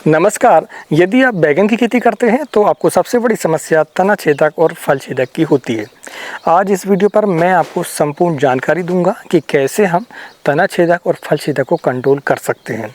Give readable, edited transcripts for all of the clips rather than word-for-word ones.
नमस्कार। यदि आप बैंगन की खेती करते हैं तो आपको सबसे बड़ी समस्या तना छेदक और फल छेदक की होती है। आज इस वीडियो पर मैं आपको संपूर्ण जानकारी दूंगा कि कैसे हम तना छेदक और फल छेदक को कंट्रोल कर सकते हैं।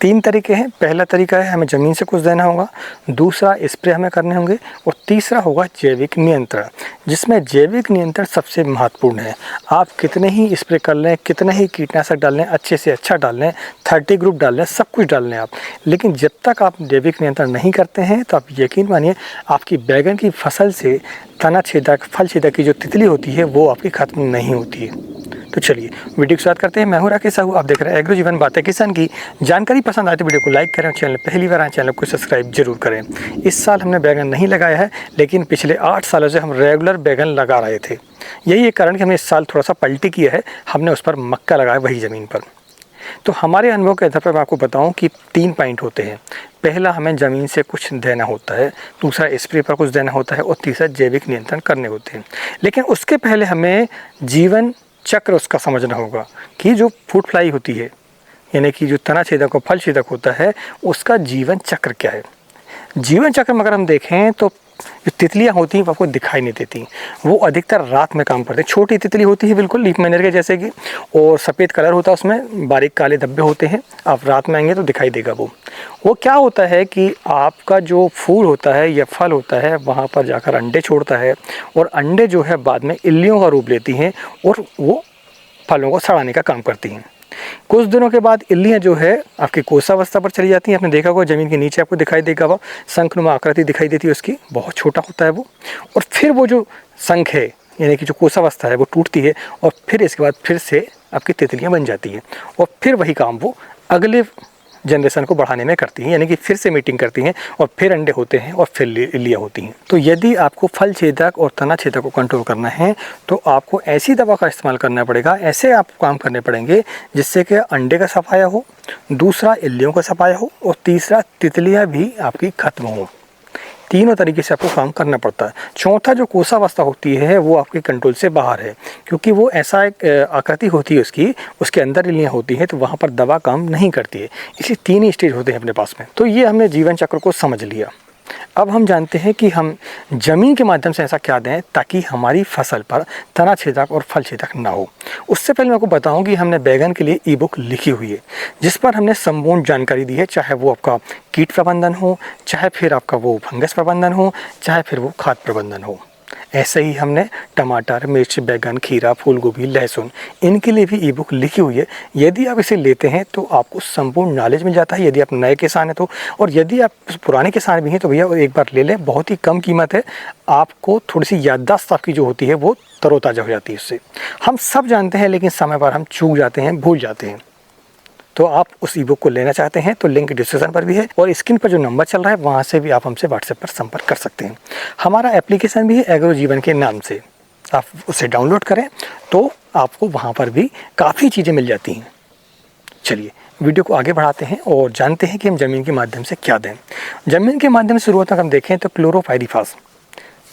3 तरीके हैं। पहला तरीका है हमें ज़मीन से कुछ देना होगा, दूसरा स्प्रे हमें करने होंगे और तीसरा होगा जैविक नियंत्रण, जिसमें जैविक नियंत्रण सबसे महत्वपूर्ण है। आप कितने ही स्प्रे कर लें, कितने ही कीटनाशक डाल लें, अच्छे से अच्छा डाल लें, 30 ग्रुप डाल लें, सब कुछ डाल लें आप, लेकिन जब तक आप जैविक नियंत्रण नहीं करते हैं तो आप यकीन मानिए आपकी बैंगन की फसल से तना छेदक, फल छेदक की जो तितली होती है वो आपकी खत्म नहीं होती है। तो चलिए वीडियो की शुरुआत करते हैं। मैं हूं राकेश साहू, आप देख रहे हैं एग्रो जीवन बातें किसान की। जानकारी पसंद आए तो वीडियो को लाइक करें और चैनल पहली बार आए चैनल को सब्सक्राइब जरूर करें। इस साल हमने बैगन नहीं लगाया है, लेकिन पिछले 8 सालों से हम रेगुलर बैगन लगा रहे थे। यही एक कारण कि हमने इस साल थोड़ा सा पलटी किया है, हमने उस पर मक्का लगाया वही ज़मीन पर। तो हमारे अनुभव के आधार पर मैं आपको बताऊं कि 3 पॉइंट होते हैं। पहला, हमें ज़मीन से कुछ देना होता है, दूसरा स्प्रे पर कुछ देना होता है और तीसरा जैविक नियंत्रण करने होते हैं। लेकिन उसके पहले हमें जीवन चक्र उसका समझना होगा कि जो फ्रूट फ्लाई होती है, यानी कि जो तना छेदक और फल छेदक होता है, उसका जीवन चक्र क्या है। जीवन चक्र में अगर हम देखें तो जो तितलियाँ होती हैं वो आपको दिखाई नहीं देती, वो अधिकतर रात में काम करते हैं। छोटी तितली होती है बिल्कुल लीफ माइनर के जैसे कि, और सफ़ेद कलर होता है, उसमें बारीक काले धब्बे होते हैं। आप रात में आएंगे तो दिखाई देगा वो क्या होता है कि आपका जो फूल होता है या फल होता है वहाँ पर जाकर अंडे छोड़ता है, और अंडे जो है बाद में इल्लियों का रूप लेती हैं और वो फलों को सड़ाने का काम करती हैं। कुछ दिनों के बाद इल्लियाँ जो है आपकी कोशावस्था पर चली जाती हैं। आपने देखा होगा ज़मीन के नीचे आपको दिखाई देगा, वो शंखनुमा आकृति दिखाई देती है उसकी, बहुत छोटा होता है वो। और फिर वो जो शंख है यानी कि जो कोशावस्था है वो टूटती है और फिर इसके बाद फिर से आपकी तितलियाँ बन जाती हैं और फिर वही काम वो अगले जनरेशन को बढ़ाने में करती हैं, यानी कि फिर से मीटिंग करती हैं और फिर अंडे होते हैं और फिर इल्लियाँ होती हैं। तो यदि आपको फल छेदक और तना छेदक को कंट्रोल करना है तो आपको ऐसी दवा का इस्तेमाल करना पड़ेगा, ऐसे आपको काम करने पड़ेंगे जिससे कि अंडे का सफाया हो, दूसरा इल्लियों का सफाया हो और तीसरा तितलियाँ भी आपकी खत्म हो। तीनों तरीके से आपको काम करना पड़ता है। चौथा जो कोशावस्था होती है वो आपके कंट्रोल से बाहर है, क्योंकि वो ऐसा एक आकृति होती है उसकी, उसके अंदर इल्लियाँ होती हैं, तो वहाँ पर दवा काम नहीं करती है। इसलिए 3 ही स्टेज होते हैं अपने पास में। तो ये हमने जीवन चक्र को समझ लिया। अब हम जानते हैं कि हम ज़मीन के माध्यम से ऐसा क्या दें ताकि हमारी फसल पर तना छेदक और फल छेदक ना हो। उससे पहले मैं आपको बताऊं कि हमने बैगन के लिए ई बुक लिखी हुई है, जिस पर हमने संपूर्ण जानकारी दी है, चाहे वो आपका कीट प्रबंधन हो, चाहे फिर आपका वो फंगस प्रबंधन हो, चाहे फिर वो खाद प्रबंधन हो। ऐसे ही हमने टमाटर, मिर्च, बैगन, खीरा, फूल गोभी, लहसुन, इनके लिए भी ई बुक लिखी हुई है। यदि आप इसे लेते हैं तो आपको संपूर्ण नॉलेज मिल जाता है, यदि आप नए किसान हैं तो। और यदि आप पुराने किसान भी हैं तो भैया एक बार ले लें, बहुत ही कम कीमत है। आपको थोड़ी सी याददाश्त आपकी जो होती है वो तरोताज़ा हो जाती है इससे। हम सब जानते हैं लेकिन समय पर हम चूक जाते हैं, भूल जाते हैं। तो आप उस ई बुक को लेना चाहते हैं तो लिंक डिस्क्रिप्शन पर भी है और स्क्रीन पर जो नंबर चल रहा है वहाँ से भी आप हमसे व्हाट्सएप पर संपर्क कर सकते हैं। हमारा एप्लीकेशन भी है एग्रो जीवन के नाम से, आप उसे डाउनलोड करें तो आपको वहाँ पर भी काफ़ी चीज़ें मिल जाती हैं। चलिए वीडियो को आगे बढ़ाते हैं और जानते हैं कि हम ज़मीन के माध्यम से क्या दें। ज़मीन के माध्यम से शुरुआत में हम देखें तो क्लोरोपाइरीफास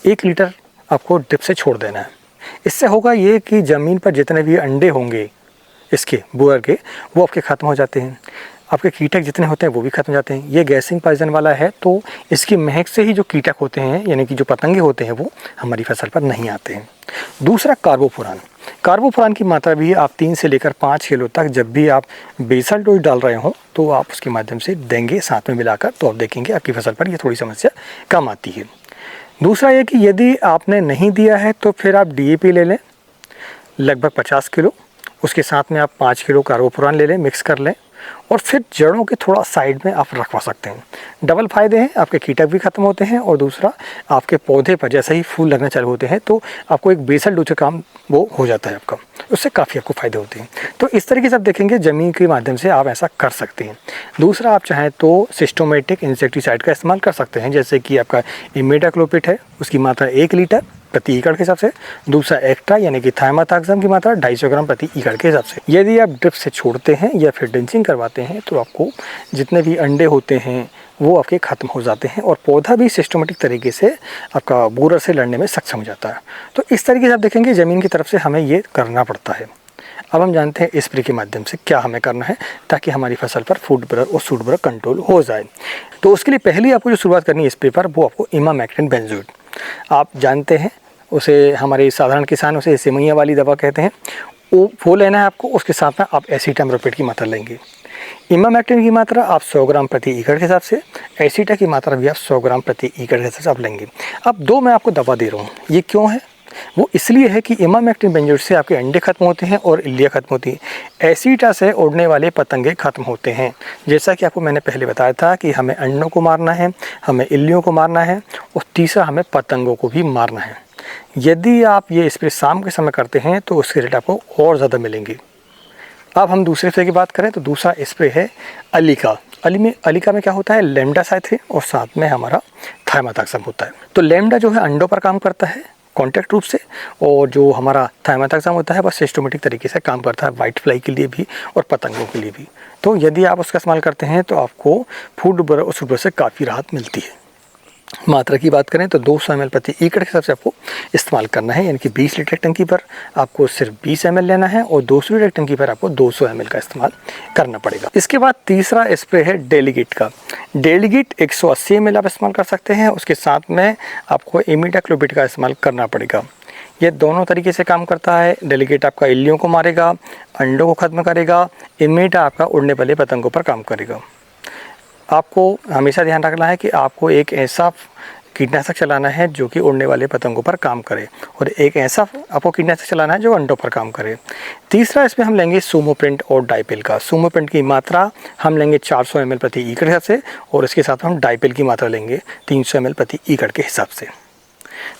1 लीटर आपको ड्रिप से छोड़ देना है। इससे होगा ये कि ज़मीन पर जितने भी अंडे होंगे इसके बुअर के, वो आपके ख़त्म हो जाते हैं। आपके कीटक जितने होते हैं वो भी खत्म हो जाते हैं। ये गैसिंग पॉइजन वाला है तो इसकी महक से ही जो कीटक होते हैं यानी कि जो पतंगे होते हैं वो हमारी फसल पर नहीं आते हैं। दूसरा कार्बोफुरान। कार्बोफुरान की मात्रा भी आप 3 से लेकर 5 किलो तक जब भी आप बेसल डोज डाल रहे हों तो आप उसके माध्यम से देंगे साथ में मिलाकर, तो आप देखेंगे आपकी फसल पर ये थोड़ी समस्या कम आती है। दूसरा ये कि यदि आपने नहीं दिया है तो फिर आप DAP ले लें लगभग 50 किलो, उसके साथ में आप 5 किलो कार्बोफुरान ले लें, मिक्स कर लें और फिर जड़ों के थोड़ा साइड में आप रखवा सकते हैं। डबल फ़ायदे हैं, आपके कीटक भी खत्म होते हैं और दूसरा आपके पौधे पर जैसे ही फूल लगना चालू होते हैं तो आपको एक बेसल डोज का काम वो हो जाता है आपका, उससे काफ़ी आपको फ़ायदे होते हैं। तो इस तरीके से आप देखेंगे ज़मीन के माध्यम से आप ऐसा कर सकते हैं। दूसरा, आप चाहें तो सिस्टोमेटिक इंसेक्टिसाइड का इस्तेमाल कर सकते हैं, जैसे कि आपका इमिडाक्लोपिड है, उसकी मात्रा 1 लीटर प्रति एकड़ के हिसाब से। दूसरा एक्ट्रा यानी कि थाइमाथाक्सम की मात्रा 250 ग्राम प्रति एकड़ के हिसाब से। यदि आप ड्रिप से छोड़ते हैं या फिर ड्रिंचिंग करवाते हैं तो आपको जितने भी अंडे होते हैं वो आपके ख़त्म हो जाते हैं और पौधा भी सिस्टमेटिक तरीके से आपका बोरर से लड़ने में सक्षम हो जाता है। तो इस तरीके से आप देखेंगे ज़मीन की तरफ से हमें ये करना पड़ता है। अब हम जानते हैं स्प्रे के माध्यम से क्या हमें करना है ताकि हमारी फसल पर फूड बरर और सूट बरर कंट्रोल हो जाए। तो उसके लिए पहले आपको जो शुरुआत करनी है स्प्रे पर, वो आपको इमामेक्टिन बेंजोएट, आप जानते हैं उसे हमारे साधारण किसान उसे सेमैया वाली दवा कहते हैं, वो लेना है आपको। उसके साथ में आप एसिटामिप्रिड की मात्रा लेंगे। इमामेक्टिन की मात्रा आप 100 ग्राम प्रति एकड़ के हिसाब से, एसिटा की मात्रा भी आप 100 ग्राम प्रति एकड़ के हिसाब से आप लेंगे। अब 2 मैं आपको दवा दे रहा हूँ, ये क्यों है? वो इसलिए है कि इमामेक्टिन बेंजोएट से आपके अंडे खत्म होते हैं और इल्लियाँ खत्म होती हैं। एसिटा से उड़ने वाले पतंगे खत्म होते हैं। जैसा कि आपको मैंने पहले बताया था कि हमें अंडों को मारना है, हमें इल्लियों को मारना है और तीसरा हमें पतंगों को भी मारना है। यदि आप ये स्प्रे शाम के समय करते हैं तो उसके रेट आपको और ज़्यादा मिलेंगे। अब हम दूसरे स्प्रे की बात करें तो दूसरा स्प्रे है अलीका। अलीका में क्या होता है, लैम्डासाइथिन और साथ में हमारा थाइमेथाक्सम होता है। तो लैम्डा जो है अंडों पर काम करता है कॉन्टैक्ट रूप से, और जो हमारा थाइमेथाक्सम होता है वह सिस्टमेटिक तरीके से काम करता है वाइट फ्लाई के लिए भी और पतंगों के लिए भी। तो यदि आप उसका इस्तेमाल करते हैं तो आपको फूड बरर और सूट बरर से काफ़ी राहत मिलती है। मात्रा की बात करें तो 200 ml प्रति एकड़ के हिसाब से आपको इस्तेमाल करना है, यानी कि 20 लीटर टंकी पर आपको सिर्फ 20 ml लेना है और 200 लीटर टंकी पर आपको 200 ml का इस्तेमाल करना पड़ेगा। इसके बाद तीसरा स्प्रे है डेलीगेट का। डेलीगेट 180 ml आप इस्तेमाल कर सकते हैं। उसके साथ में आपको इमिडाक्लोप्रिड का इस्तेमाल करना पड़ेगा। ये दोनों तरीके से काम करता है। डेलीगेट आपका इल्लियों को मारेगा, अंडों को ख़त्म करेगा, इमिडा आपका उड़ने वाले पतंगों पर काम करेगा। आपको हमेशा ध्यान रखना है कि आपको एक ऐसा कीटनाशक चलाना है जो कि उड़ने वाले पतंगों पर काम करे और एक ऐसा आपको कीटनाशक चलाना है जो अंडों पर काम करे। तीसरा इसमें हम लेंगे सूमोप्रिंट और डाइपेल का। सूमोप्रिंट की मात्रा हम लेंगे 400 ml प्रति एकड़ के हिसाब से और इसके साथ हम डाइपेल की मात्रा लेंगे 300 ml प्रति एकड़ के हिसाब से।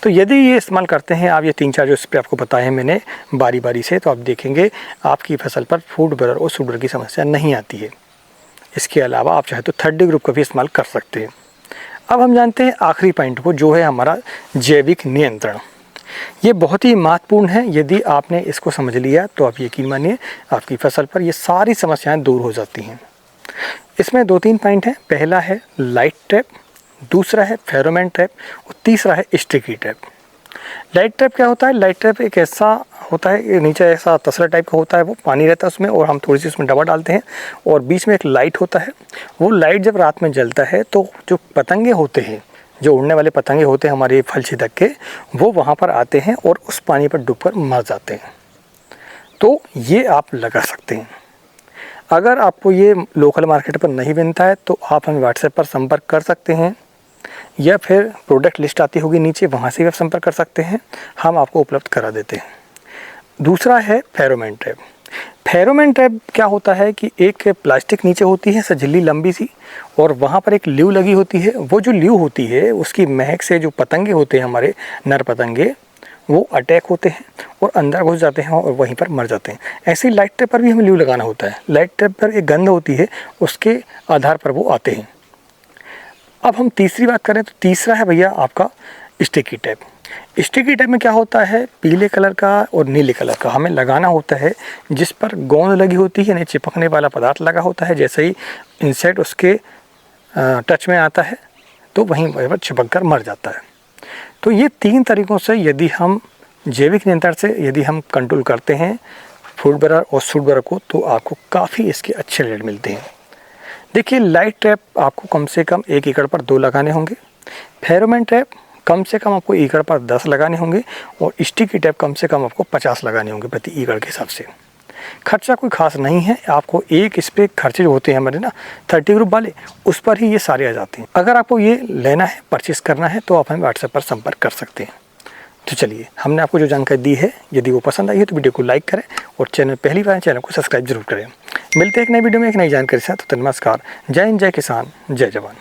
तो यदि ये इस्तेमाल करते हैं आप, ये 3-4 जो स्प्रे आपको बताए हैं मैंने बारी बारी से, तो आप देखेंगे आपकी फसल पर फूड बरर और सूट बरर की समस्या नहीं आती है। इसके अलावा आप चाहे तो 3rd ग्रुप का भी इस्तेमाल कर सकते हैं। अब हम जानते हैं आखिरी पॉइंट को, जो है हमारा जैविक नियंत्रण। ये बहुत ही महत्वपूर्ण है। यदि आपने इसको समझ लिया तो आप यकीन मानिए आपकी फसल पर ये सारी समस्याएं दूर हो जाती हैं। इसमें 2-3 पॉइंट हैं। पहला है लाइट ट्रैप, दूसरा है फेरोमोन ट्रैप और तीसरा है स्टिकी ट्रैप। लाइट ट्रैप क्या होता है? लाइट ट्रैप एक ऐसा होता है, नीचे ऐसा तसला टाइप का होता है, वो पानी रहता है उसमें और हम थोड़ी सी उसमें दवा डालते हैं और बीच में एक लाइट होता है। वो लाइट जब रात में जलता है तो जो पतंगे होते हैं, जो उड़ने वाले पतंगे होते हैं हमारे फल छिदक के, वो वहाँ पर आते हैं और उस पानी पर डूबकर मर जाते हैं। तो ये आप लगा सकते हैं। अगर आपको ये लोकल मार्केट पर नहीं बनता है तो आप हमें व्हाट्सएप पर संपर्क कर सकते हैं या फिर प्रोडक्ट लिस्ट आती होगी नीचे, वहाँ से भी आप संपर्क कर सकते हैं, हम आपको उपलब्ध करा देते हैं। दूसरा है फेरोमोन ट्रैप। फेरोमोन ट्रैप क्या होता है कि एक प्लास्टिक नीचे होती है सजिली लंबी सी और वहाँ पर एक ल्यू लगी होती है। वो जो ल्यू होती है उसकी महक से जो पतंगे होते हैं हमारे नर पतंगे, वो अटैक होते हैं और अंदर घुस जाते हैं और वहीं पर मर जाते हैं। ऐसे ही लाइट ट्रैप पर भी हमें ल्यू लगाना होता है। लाइट ट्रैप पर एक गंध होती है, उसके आधार पर वो आते हैं। अब हम तीसरी बात करें तो तीसरा है भैया आपका स्टिकी टैप। स्टिकी टैप में क्या होता है, पीले कलर का और नीले कलर का हमें लगाना होता है, जिस पर गोंद लगी होती है, यानी चिपकने वाला पदार्थ लगा होता है। जैसे ही इंसेक्ट उसके टच में आता है तो वहीं पर चिपक कर मर जाता है। तो ये 3 तरीक़ों से यदि हम जैविक नियंत्रण से यदि हम कंट्रोल करते हैं फूड बरर और सूट बरर को, तो आपको काफ़ी इसके अच्छे रेट मिलते हैं। देखिए, लाइट ट्रैप आपको कम से कम 1 एकड़ पर 2 लगाने होंगे। फेरोमोन ट्रैप कम से कम आपको एकड़ पर 10 लगाने होंगे और स्टिकी टैप कम से कम आपको 50 लगाने होंगे प्रति एकड़ के हिसाब से। खर्चा कोई खास नहीं है। आपको एक स्प्रे खर्चे जो होते हैं हमारे 30 ग्रुप वाले, उस पर ही ये सारे आ जाते हैं। अगर आपको ये लेना है, परचेस करना है, तो आप हमें व्हाट्सएप पर संपर्क कर सकते हैं। तो चलिए, हमने आपको जो जानकारी दी है, यदि वो पसंद आई है तो वीडियो को लाइक करें और चैनल पहली बार चैनल को सब्सक्राइब जरूर करें। मिलते हैं एक नई वीडियो में एक नई जानकारी के साथ। तो नमस्कार, जय हिंद, जय किसान, जय जवान।